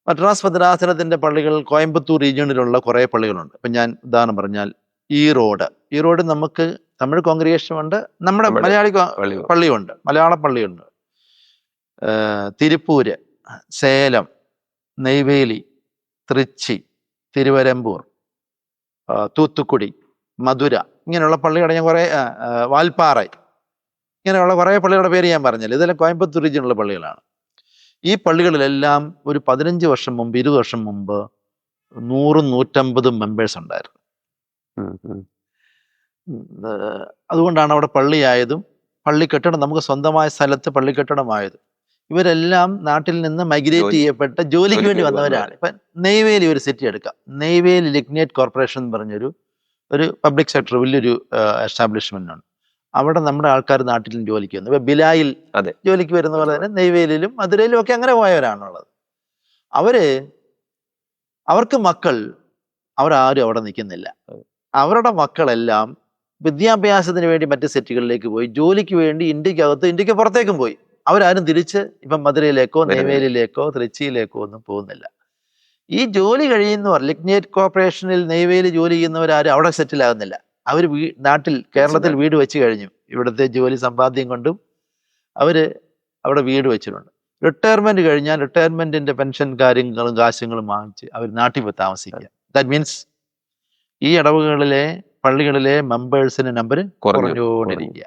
മദ്രാസ് ഭദ്രാസനത്തിന്റെ പള്ളികൾ കോയമ്പത്തൂർ റീജിയണിലുള്ള കുറേ പള്ളികളുണ്ട്. ഇപ്പം ഞാൻ ഉദാഹരണം പറഞ്ഞാൽ ഈറോഡ് നമുക്ക് തമിഴ് കോൺഗ്രിഗേഷൻ ഉണ്ട്, നമ്മുടെ മലയാളി പള്ളിയുണ്ട്, മലയാള പള്ളിയുണ്ട്. തിരുപ്പൂര്, സേലം, നെയ്വേലി, തൃച്ചി, തിരുവരമ്പൂർ, തൂത്തുക്കുടി, മധുര, ഇങ്ങനെയുള്ള പള്ളികളുടെ ഞാൻ കുറേ, വാൽപ്പാറ, ഇങ്ങനെയുള്ള കുറേ പള്ളികളുടെ പേര് ഞാൻ പറഞ്ഞില്ല. ഇതെല്ലാം കോയമ്പത്തൂർ റീജിയനുള്ള പള്ളികളാണ്. ഈ പള്ളികളിലെല്ലാം ഒരു 15 വർഷം മുമ്പ്, 20 വർഷം മുമ്പ് 100-150 മെമ്പേഴ്സ് ഉണ്ടായിരുന്നു. അതുകൊണ്ടാണ് അവിടെ പള്ളിയായതും പള്ളി കെട്ടിടം നമുക്ക് സ്വന്തമായ സ്ഥലത്ത് പള്ളി കെട്ടിടമായതും. ഇവരെല്ലാം നാട്ടിൽ നിന്ന് മൈഗ്രേറ്റ് ചെയ്യപ്പെട്ട ജോലിക്ക് വേണ്ടി വന്നവരാണ്. ഇപ്പം നെയ്വേലി ഒരു സിറ്റി എടുക്കാം. നെയ്വേലി ലിഗ്നേറ്റ് കോർപ്പറേഷൻ എന്ന് പറഞ്ഞൊരു പബ്ലിക് സെക്ടർ വലിയൊരു എസ്റ്റാബ്ലിഷ്മെന്റ് ഉണ്ട്. അവിടെ നമ്മുടെ ആൾക്കാർ നാട്ടിൽ ജോലിക്ക് വന്നു. ഇപ്പം ബിലായിൽ ജോലിക്ക് വരുന്ന പോലെ തന്നെ നെയ്വേലിയിലും മധുരയിലും ഒക്കെ അങ്ങനെ പോയവരാണുള്ളത്. അവർക്ക് മക്കൾ, അവരാരും അവിടെ നിൽക്കുന്നില്ല. അവരുടെ മക്കളെല്ലാം വിദ്യാഭ്യാസത്തിന് വേണ്ടി മറ്റ് സിറ്റികളിലേക്ക് പോയി, ജോലിക്ക് വേണ്ടി ഇന്ത്യക്ക് പുറത്തേക്കും പോയി. അവരാരും തിരിച്ച് ഇപ്പം മധുരയിലേക്കോ നെയ്വേലിയിലേക്കോ തൃച്ചിയിലേക്കോ ഒന്നും പോകുന്നില്ല. ഈ ജോലി കഴിയുന്നവർ, ലിഗ്നേറ്റ് കോർപ്പറേഷനിൽ നെയ്വേലി ജോലി ചെയ്യുന്നവരാരും അവിടെ സെറ്റിൽ ആകുന്നില്ല. അവർ നാട്ടിൽ കേരളത്തിൽ വീട് വെച്ച് കഴിഞ്ഞു. ഇവിടുത്തെ ജോലി സമ്പാദ്യം കൊണ്ടും അവര് അവിടെ വീട് വെച്ചിട്ടുണ്ട്. റിട്ടയർമെന്റ് കഴിഞ്ഞാൽ റിട്ടയർമെന്റിന്റെ പെൻഷൻ കാര്യങ്ങളും കാശുകളും വാങ്ങിച്ച് അവർ നാട്ടിൽ പോയി താമസിക്കുക. ദാറ്റ് മീൻസ് ഈ ഇടവുകളിലെ പള്ളികളിലെ മെമ്പേഴ്സിന്റെ നമ്പർ കുറഞ്ഞുകൊണ്ടിരിക്കുക.